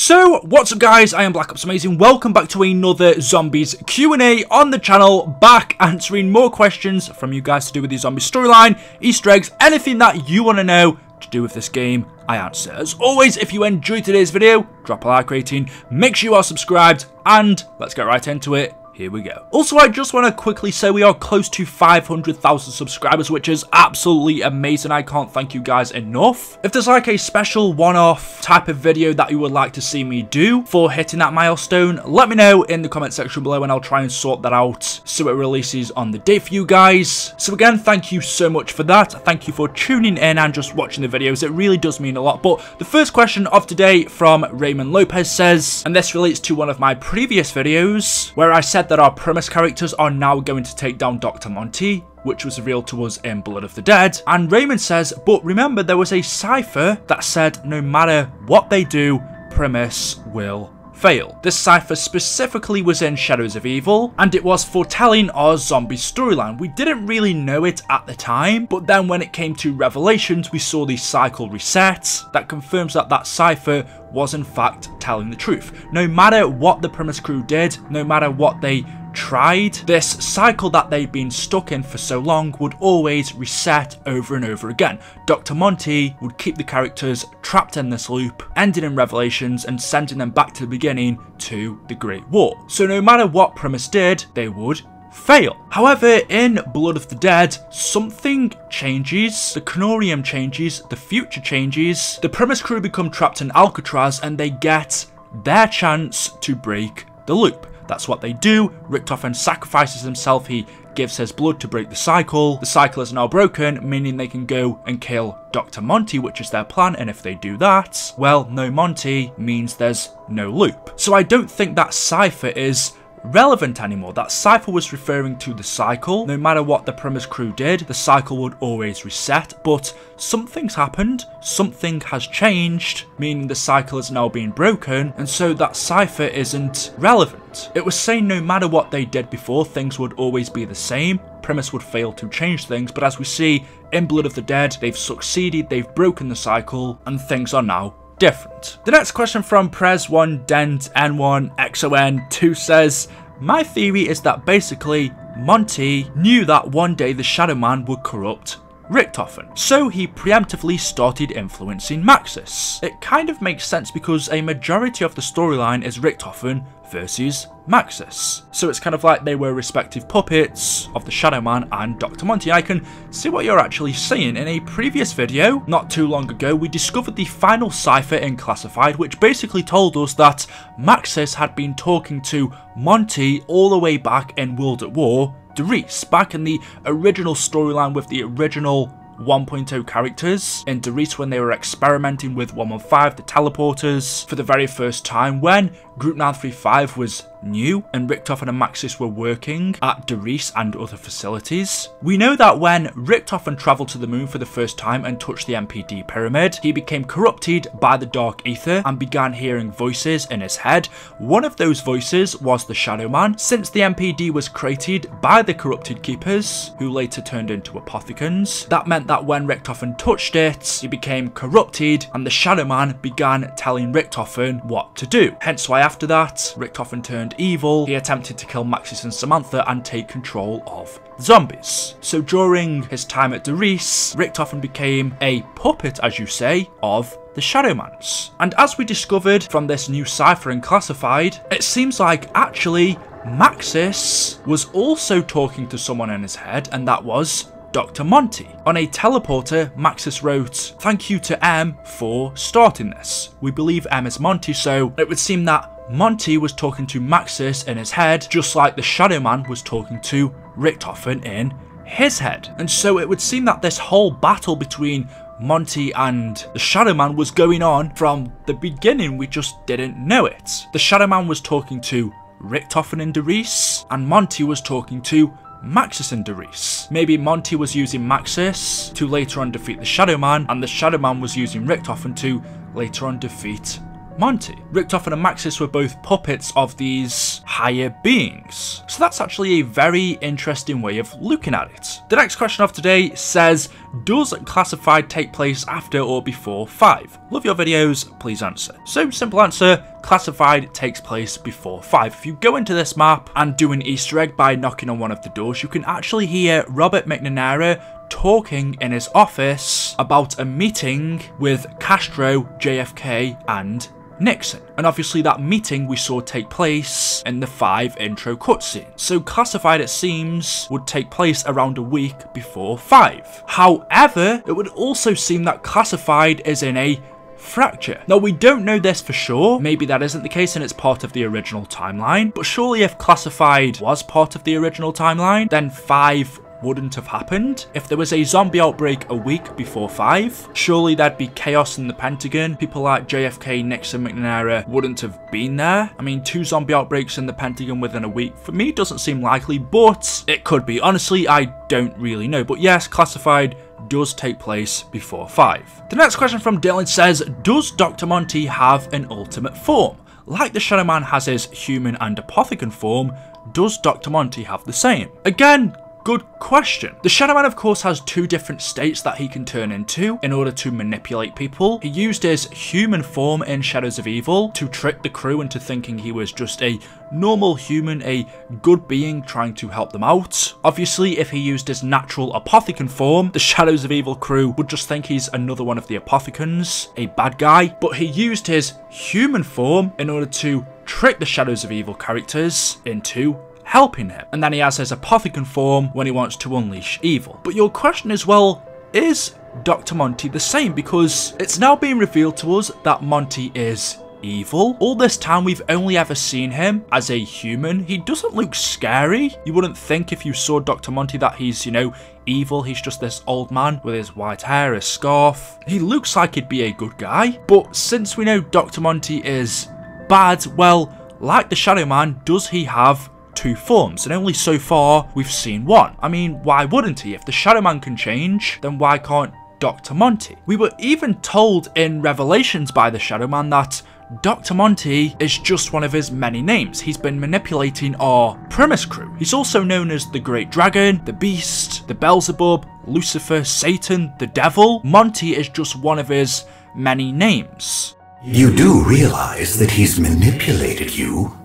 So, what's up guys, I am Black Ops Amazing, welcome back to another Zombies Q&A on the channel, back answering more questions from you guys to do with the Zombie storyline, Easter eggs, anything that you want to know to do with this game, I answer. As always, if you enjoyed today's video, drop a like rating, make sure you are subscribed, and let's get right into it. Here we go. Also, I just want to quickly say we are close to 500,000 subscribers, which is absolutely amazing. I can't thank you guys enough. If there's like a special one-off type of video that you would like to see me do for hitting that milestone, let me know in the comment section below and I'll try and sort that out so it releases on the day for you guys. So again, thank you so much for that. Thank you for tuning in and just watching the videos. It really does mean a lot. But the first question of today from Raymond Lopez says, and this relates to one of my previous videos where I said that our premise characters are now going to take down Dr. Monty, which was revealed to us in Blood of the Dead. And Raymond says, but remember there was a cipher that said no matter what they do, Primus will fail. This cipher specifically was in Shadows of Evil, and it was foretelling our zombie storyline. We didn't really know it at the time, but then when it came to Revelations, we saw the cycle reset that confirms that that cipher was in fact telling the truth. No matter what the Primus crew did, no matter what they tried, this cycle that they'd been stuck in for so long would always reset over and over again. Dr. Monty would keep the characters trapped in this loop, ending in Revelations and sending them back to the beginning to the Great War. So no matter what Primus did, they would fail. However, in Blood of the Dead, something changes, the Canorium changes, the future changes, the Primus crew become trapped in Alcatraz and they get their chance to break the loop. That's what they do. Richtofen sacrifices himself, he gives his blood to break the cycle. The cycle is now broken, meaning they can go and kill Dr. Monty, which is their plan, and if they do that, well, no Monty means there's no loop. So I don't think that cipher is relevant anymore. That cipher was referring to the cycle. No matter what the Primus crew did, the cycle would always reset, but something's happened, something has changed, meaning the cycle is now being broken, and so that cipher isn't relevant. It was saying no matter what they did before, things would always be the same. Primus would fail to change things, but as we see in Blood of the Dead, they've succeeded, they've broken the cycle, and things are now different. The next question from Prez1 Dent N1 XON 2 says, my theory is that basically Monty knew that one day the Shadow Man would corrupt Richtofen, so he preemptively started influencing Maxis. It kind of makes sense because a majority of the storyline is Richtofen versus Maxis. So it's kind of like they were respective puppets of the Shadow Man and Dr. Monty. I can see what you're actually saying. In a previous video, not too long ago, we discovered the final cipher in Classified, which basically told us that Maxis had been talking to Monty all the way back in World at War, Derice, back in the original storyline with the original 1.0 characters in Derice when they were experimenting with 115, the teleporters, for the very first time when Group 935 was new and Richtofen and Maxis were working at Derice and other facilities. We know that when Richtofen travelled to the moon for the first time and touched the MPD pyramid, he became corrupted by the Dark Ether and began hearing voices in his head. One of those voices was the Shadow Man. Since the MPD was created by the corrupted keepers, who later turned into apothecans, that meant that when Richtofen touched it, he became corrupted and the Shadow Man began telling Richtofen what to do. Hence why after that, Richtofen turned evil, he attempted to kill Maxis and Samantha and take control of the zombies. So during his time at Derice, Richtofen became a puppet, as you say, of the Shadowmans. And as we discovered from this new cipher in Classified, it seems like actually Maxis was also talking to someone in his head, and that was Dr. Monty. On a teleporter, Maxis wrote, "Thank you to M for starting this. We believe M is Monty," so it would seem that Monty was talking to Maxis in his head, just like the Shadow Man was talking to Richtofen in his head. And so it would seem that this whole battle between Monty and the Shadow Man was going on from the beginning, we just didn't know it. The Shadow Man was talking to Richtofen in Derice, and Monty was talking to Maxis in Derice. Maybe Monty was using Maxis to later on defeat the Shadow Man, and the Shadow Man was using Richtofen to later on defeat Monty. Richtofen and Maxis were both puppets of these higher beings. So that's actually a very interesting way of looking at it. The next question of today says, does Classified take place after or before 5? Love your videos, please answer. So simple answer, Classified takes place before 5. If you go into this map and do an Easter egg by knocking on one of the doors, you can actually hear Robert McNamara talking in his office about a meeting with Castro, JFK and Nixon. And obviously that meeting we saw take place in the 5 intro cutscene. So Classified, it seems, would take place around a week before 5. However, it would also seem that Classified is in a fracture. Now we don't know this for sure, maybe that isn't the case and it's part of the original timeline, but surely if Classified was part of the original timeline, then 5 wouldn't have happened. If there was a zombie outbreak a week before 5, surely there'd be chaos in the Pentagon. People like JFK, Nixon, McNamara wouldn't have been there. I mean, 2 zombie outbreaks in the Pentagon within a week, for me, doesn't seem likely, but it could be. Honestly, I don't really know. But yes, Classified does take place before 5. The next question from Dylan says, does Dr. Monty have an ultimate form? Like the Shadow Man has his human and apothecary form, does Dr. Monty have the same? Again, good question. The Shadow Man, of course, has 2 different states that he can turn into in order to manipulate people. He used his human form in Shadows of Evil to trick the crew into thinking he was just a normal human, a good being trying to help them out. Obviously, if he used his natural apothecary form, the Shadows of Evil crew would just think he's another one of the apothecaries, a bad guy. But he used his human form in order to trick the Shadows of Evil characters into helping him. And then he has his apothecary form when he wants to unleash evil. But your question is, well, is Dr. Monty the same? Because it's now being revealed to us that Monty is evil. All this time we've only ever seen him as a human. He doesn't look scary. You wouldn't think if you saw Dr. Monty that he's, you know, evil. He's just this old man with his white hair, his scarf. He looks like he'd be a good guy. But since we know Dr. Monty is bad, well, like the Shadow Man, does he have 2 forms? And only so far we've seen 1. I mean, why wouldn't he? If the Shadow Man can change, then why can't Dr. Monty? We were even told in Revelations by the Shadow Man that Dr. Monty is just one of his many names. He's been manipulating our premise crew. He's also known as the Great Dragon, the Beast, the Beelzebub, Lucifer, Satan, the Devil. Monty is just one of his many names. You do realize that he's manipulated you?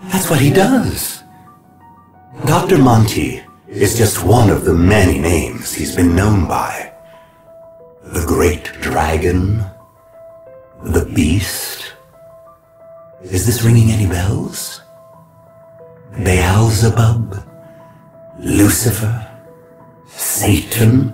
That's what he does. Dr. Monty is just one of the many names he's been known by. The Great Dragon, the Beast. Is this ringing any bells? Beelzebub, Lucifer, Satan,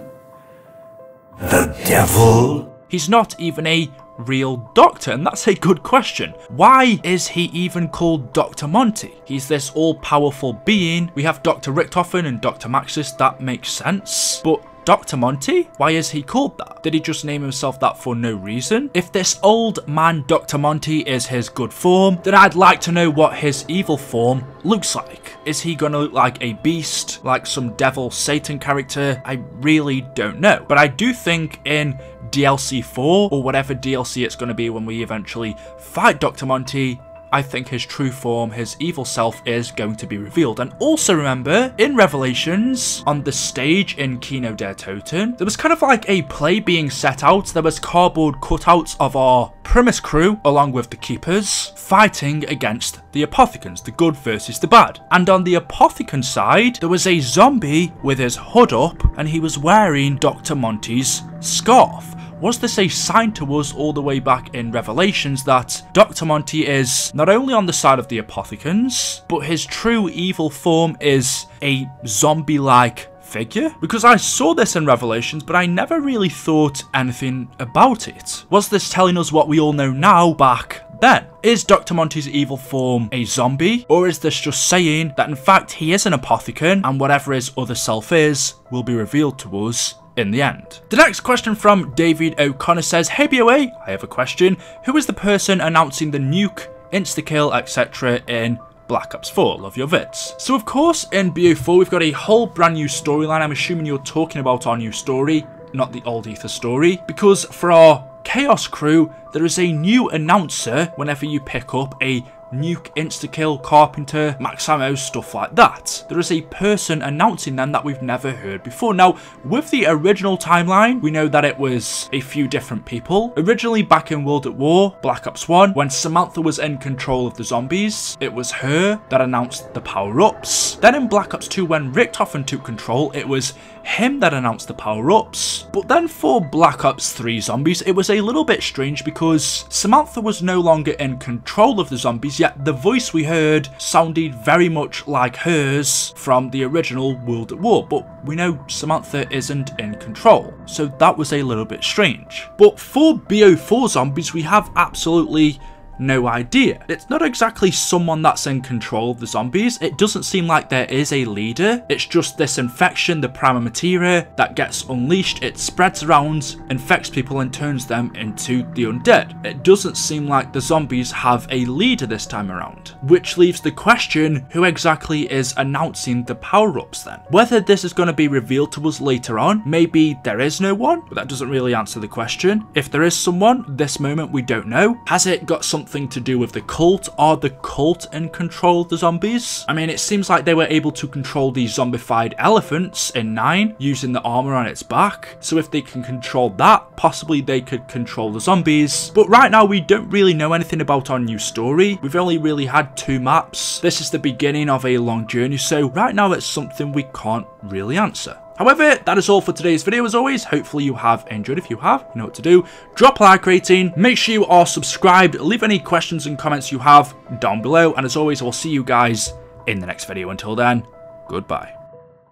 the Devil. He's not even a real doctor, and that's a good question. Why is he even called Dr. Monty? He's this all-powerful being. We have Dr. Richtofen and Dr. Maxis, that makes sense. But Dr. Monty? Why is he called that? Did he just name himself that for no reason? If this old man Dr. Monty is his good form, then I'd like to know what his evil form looks like. Is he gonna look like a beast, like some devil Satan character? I really don't know. But I do think in DLC 4, or whatever DLC it's going to be when we eventually fight Dr. Monty, I think his true form, his evil self, is going to be revealed. And also remember, in Revelations, on the stage in Kino der Toten, there was kind of like a play being set out. There was cardboard cutouts of our premise crew, along with the Keepers, fighting against the Apothecans, the good versus the bad. And on the Apothecan side, there was a zombie with his hood up, and he was wearing Dr. Monty's scarf. Was this a sign to us all the way back in Revelations that Dr. Monty is not only on the side of the Apothecans, but his true evil form is a zombie-like figure? Because I saw this in Revelations, but I never really thought anything about it. Was this telling us what we all know now back then? Is Dr. Monty's evil form a zombie? Or is this just saying that in fact he is an apothecary and whatever his other self is will be revealed to us in the end? The next question from David O'Connor says, hey BOA, I have a question. Who is the person announcing the nuke, insta-kill, etc. in Black Ops 4? Love your vids. So of course in BO4 we've got a whole brand new storyline. I'm assuming you're talking about our new story, not the old Ether story, because for our Chaos Crew, there is a new announcer whenever you pick up a Nuke, Instakill, Carpenter, Max Ammo, stuff like that. There is a person announcing them that we've never heard before. Now, with the original timeline, we know that it was a few different people. Originally, back in World at War, Black Ops 1, when Samantha was in control of the zombies, it was her that announced the power-ups. Then in Black Ops 2, when Richtofen took control, it was him that announced the power-ups. But then for Black Ops 3 zombies, it was a little bit strange because Samantha was no longer in control of the zombies, yet the voice we heard sounded very much like hers from the original World at War, but we know Samantha isn't in control, so that was a little bit strange. But for BO4 zombies, we have absolutely no idea. It's not exactly someone that's in control of the zombies. It doesn't seem like there is a leader. It's just this infection, the Prima Materia, that gets unleashed. It spreads around, infects people and turns them into the undead. It doesn't seem like the zombies have a leader this time around, which leaves the question, who exactly is announcing the power-ups then? Whether this is going to be revealed to us later on, maybe there is no one, but that doesn't really answer the question. If there is someone, this moment we don't know. Has it got something to do with the cult? Are the cult in control of the zombies? I mean, it seems like they were able to control these zombified elephants in 9 using the armor on its back. So if they can control that, possibly they could control the zombies. But right now we don't really know anything about our new story. We've only really had 2 maps. This is the beginning of a long journey, so right now it's something we can't really answer. However, that is all for today's video as always. Hopefully you have enjoyed. If you have, you know what to do. Drop a like rating, make sure you are subscribed, leave any questions and comments you have down below, and as always, I'll see you guys in the next video. Until then, goodbye.